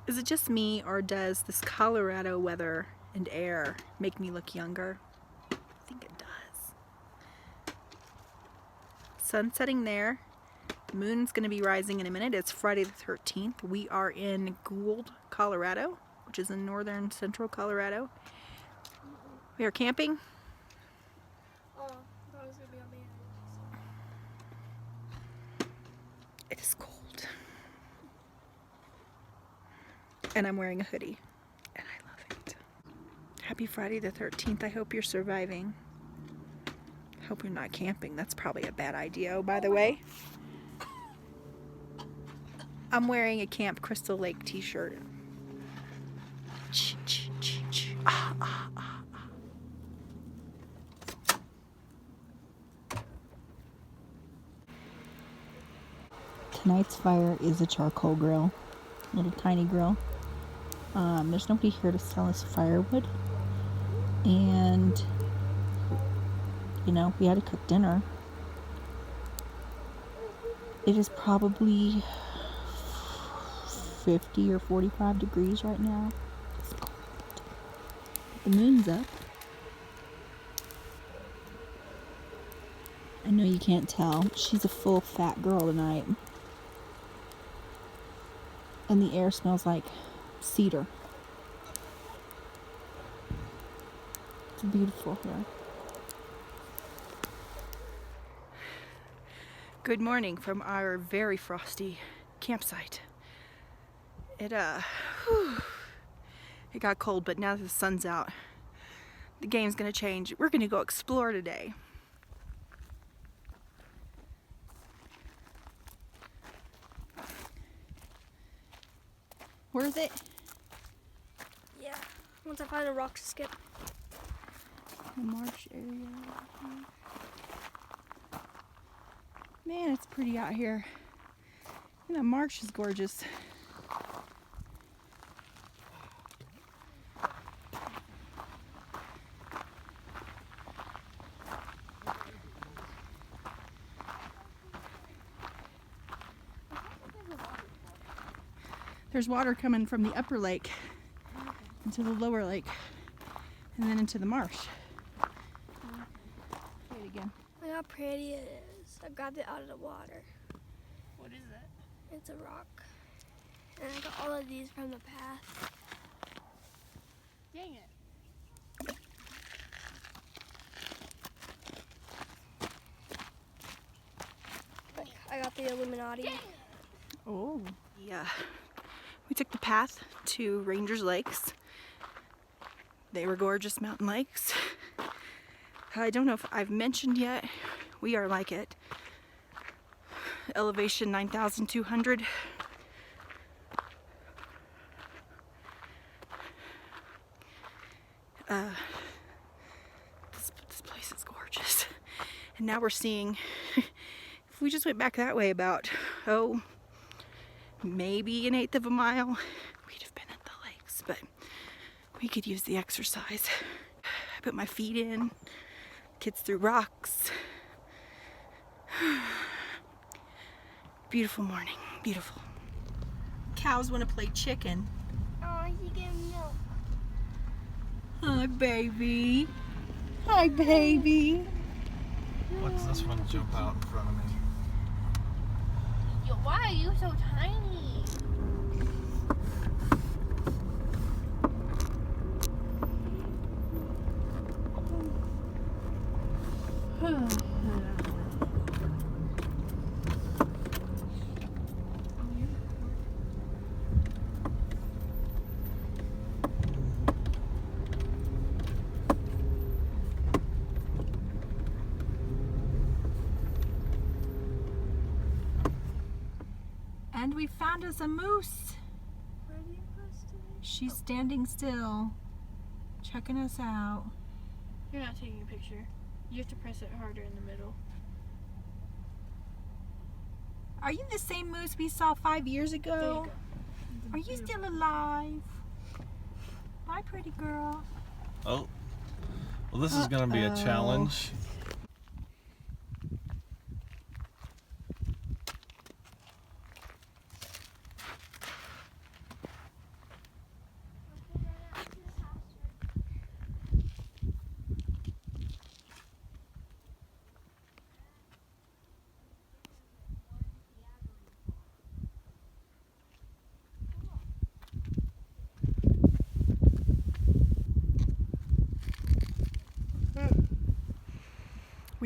Is it just me, or does this Colorado weather and air make me look younger? I think it does. Sun setting there. Moon's going to be rising in a minute. It's Friday the 13th. We are in Gould, Colorado, which is in northern central Colorado. We are camping. Oh, I thought it was going to be on the end. It is cold. And I'm wearing a hoodie. And I love it. Happy Friday the 13th. I hope you're surviving. Hope you're not camping. That's probably a bad idea. Oh, by the way, I'm wearing a Camp Crystal Lake t-shirt. Tonight's fire is a charcoal grill, little tiny grill. There's nobody here to sell us firewood, and you know, we had to cook dinner. It is probably 50 or 45 degrees right now. It's cold. The moon's up. I know you can't tell. She's a full fat girl tonight. And the air smells like cedar. It's beautiful here. Good morning from our very frosty campsite. It got cold, but now that the sun's out, the game's gonna change. We're gonna go explore today. Where is it? Yeah, once I find a rock to skip. The marsh area. Man, it's pretty out here. And the marsh is gorgeous. There's water coming from the upper lake into the lower lake and then into the marsh. Say it again. Look how pretty it is. I grabbed it out of the water. What is that? It's a rock. And I got all of these from the path. Dang it. I got the Illuminati. Oh. Yeah. We took the path to Rangers Lakes. They were gorgeous mountain lakes. I don't know if I've mentioned yet, we are like at elevation 9,200. This place is gorgeous. And now we're seeing, if we just went back that way about, maybe an eighth of a mile, we'd have been at the lakes, but we could use the exercise. I put my feet in, kids threw rocks. Beautiful morning, beautiful. Cows want to play chicken. Oh, you get milk. Hi, baby. Hi, baby. What's this one jump out in front of me? Yo, why are you so tiny? And we found us a moose. Where do you post it? She's standing still, checking us out. You're not taking a picture. You have to press it harder in the middle. Are you the same moose we saw 5 years There ago? you go. Are you still alive? Bye, pretty girl. Oh, well, this is going to be a challenge.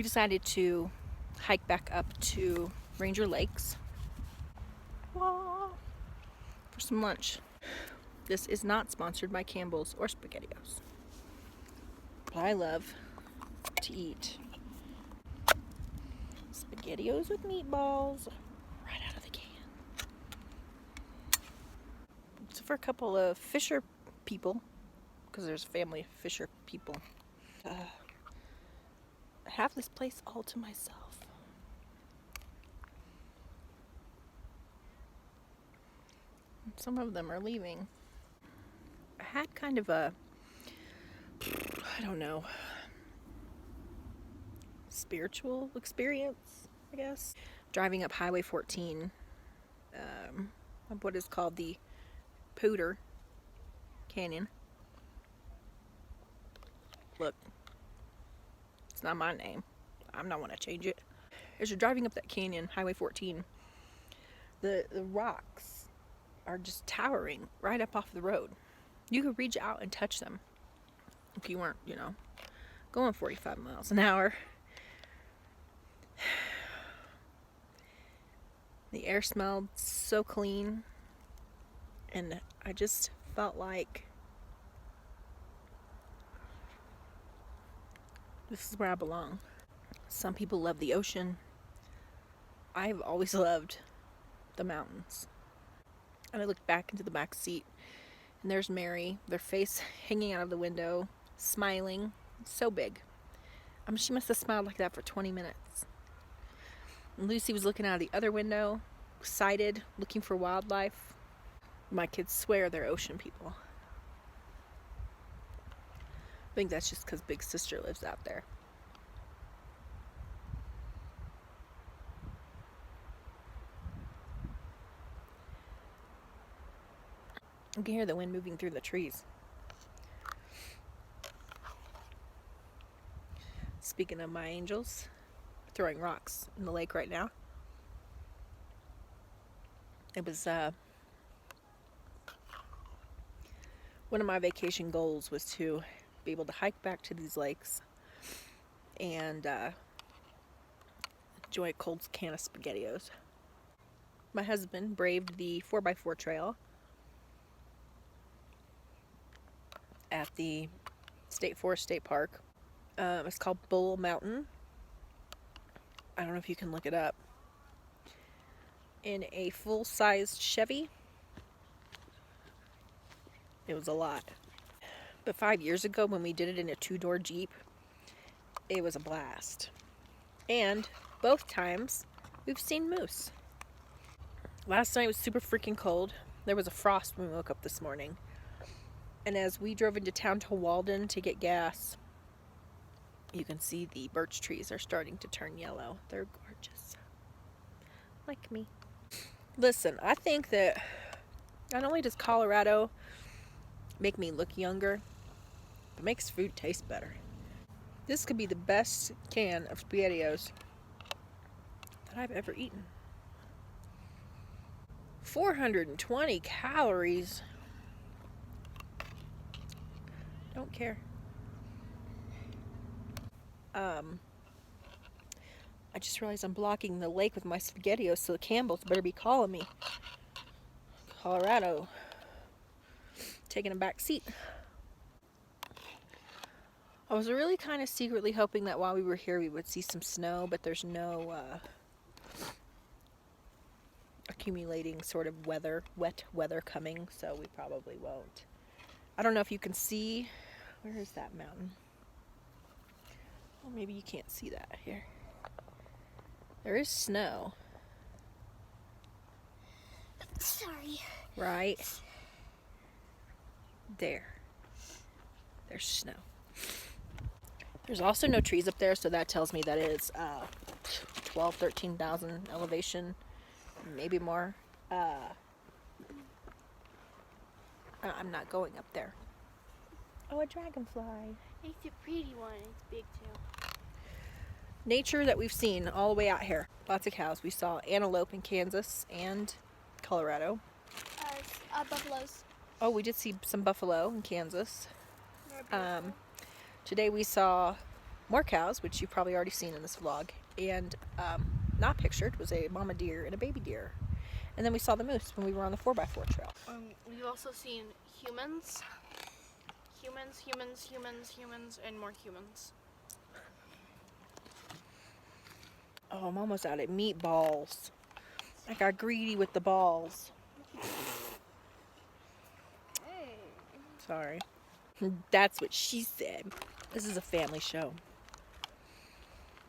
we decided to hike back up to Ranger Lakes for some lunch. This is not sponsored by Campbell's or SpaghettiOs, but I love to eat SpaghettiOs with meatballs right out of the can. So for a couple of Fisher people, because there's a family of Fisher people, I have this place all to myself. Some of them are leaving. I had kind of a, I don't know, spiritual experience, I guess. Driving up Highway 14, up what is called the Poudre Canyon. Look, it's not my name. I'm not want to change it. As you're driving up that canyon, Highway 14, the rocks are just towering right up off the road. You could reach out and touch them if you weren't, going 45 miles an hour. The air smelled so clean, and I just felt like this is where I belong. Some people love the ocean. I've always loved the mountains. And I looked back into the back seat, and there's Mary, their face hanging out of the window, smiling, so big. She must have smiled like that for 20 minutes. And Lucy was looking out of the other window, excited, looking for wildlife. My kids swear they're ocean people. I think that's just because Big Sister lives out there. You can hear the wind moving through the trees. Speaking of my angels, throwing rocks in the lake right now. It was one of my vacation goals was to be able to hike back to these lakes and enjoy a cold can of SpaghettiOs. My husband braved the 4x4 trail at the State Forest State Park. It's called Bull Mountain. I don't know if you can look it up. In a full-sized Chevy. It was a lot. But 5 years ago when we did it in a 2-door Jeep, it was a blast. And both times we've seen moose. Last night was super freaking cold. There was a frost when we woke up this morning. And as we drove into town to Walden to get gas, you can see the birch trees are starting to turn yellow. They're gorgeous. Like me. Listen, I think that not only does Colorado make me look younger, but makes food taste better. This could be the best can of SpaghettiOs that I've ever eaten. 420 calories. Don't care. I just realized I'm blocking the lake with my SpaghettiOs, so the Campbells better be calling me. Colorado. Taking a back seat. I was really kind of secretly hoping that while we were here we would see some snow, but there's no accumulating sort of wet weather coming, so we probably won't. I don't know if you can see. Where is that mountain? Well, maybe you can't see that here. There is snow. Sorry. Right there. There's snow. There's also no trees up there, so that tells me that it's 12,000, 13,000 elevation, maybe more. I'm not going up there. Oh, a dragonfly. It's a pretty one. It's big too. Nature that we've seen all the way out here. Lots of cows. We saw antelope in Kansas and Colorado. Buffaloes. Oh, we did see some buffalo in Kansas. They're beautiful. Today we saw more cows, which you've probably already seen in this vlog, and not pictured was a mama deer and a baby deer. And then we saw the moose when we were on the 4x4 trail. We've also seen humans, and more humans. Oh, I'm almost out of meatballs. I got greedy with the balls. Hey. Sorry. That's what she said. This is a family show.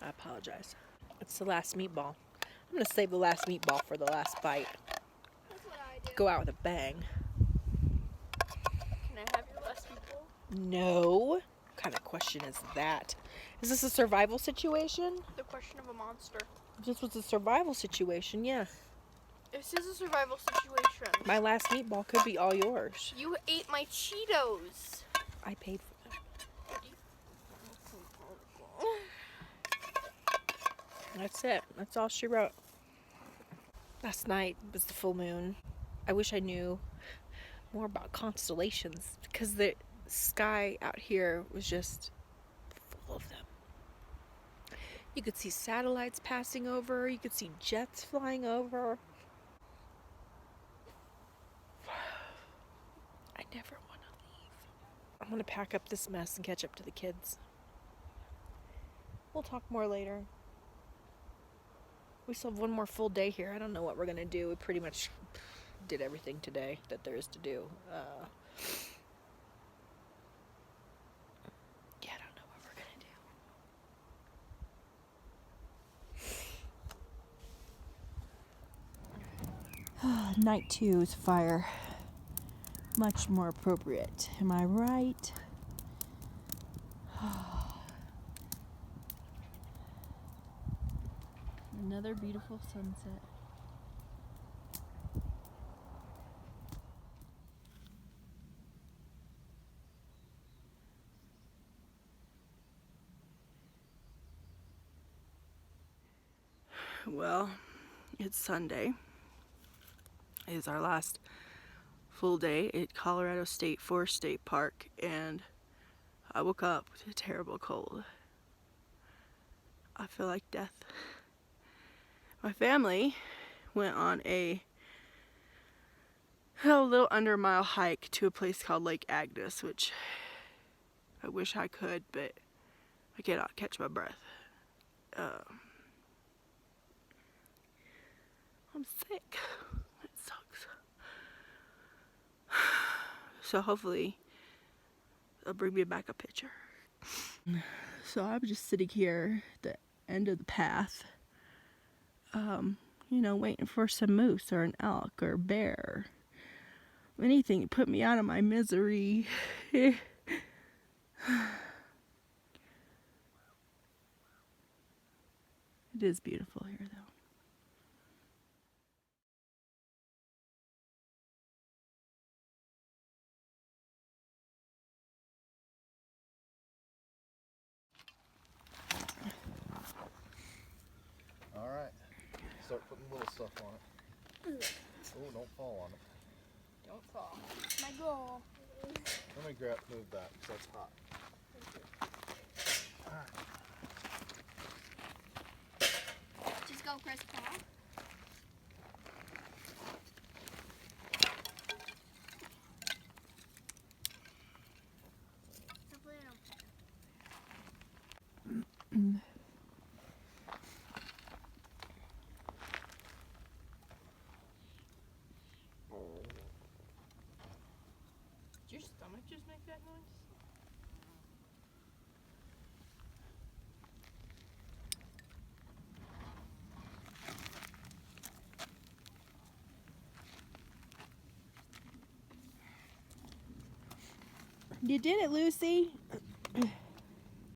I apologize. It's the last meatball. I'm gonna save the last meatball for the last bite. That's what I do. Go out with a bang. Can I have your last people? No. What kind of question is that? Is this a survival situation? The question of a monster. If this was a survival situation, yeah. This is a survival situation. My last meatball could be all yours. You ate my Cheetos. I paid for them. That's it. That's all she wrote. Last night was the full moon. I wish I knew more about constellations because the sky out here was just full of them. You could see satellites passing over. You could see jets flying over. I never want to leave. I'm going to pack up this mess and catch up to the kids. We'll talk more later. We still have one more full day here. I don't know what we're going to do. We pretty much did everything today that there is to do. Yeah, I don't know what we're going to do. Night 2 is fire. Much more appropriate. Am I right? Another beautiful sunset. Well, it's Sunday. It is our last full day at Colorado State Forest State Park, and I woke up with a terrible cold. I feel like death. My family went on a little under a mile hike to a place called Lake Agnes, which I wish I could, but I cannot catch my breath. I'm sick. It sucks. So hopefully they'll bring me back a picture. So I'm just sitting here at the end of the path, waiting for some moose or an elk or bear. Anything to put me out of my misery. It is beautiful here, though. All right. Start putting little stuff on it. Oh, don't fall on it. Don't fall. My goal. Let me move that because that's hot. All right. Just go, Chris Paul. Hopefully I don't pick up. Did your stomach just make that noise? You did it, Lucy.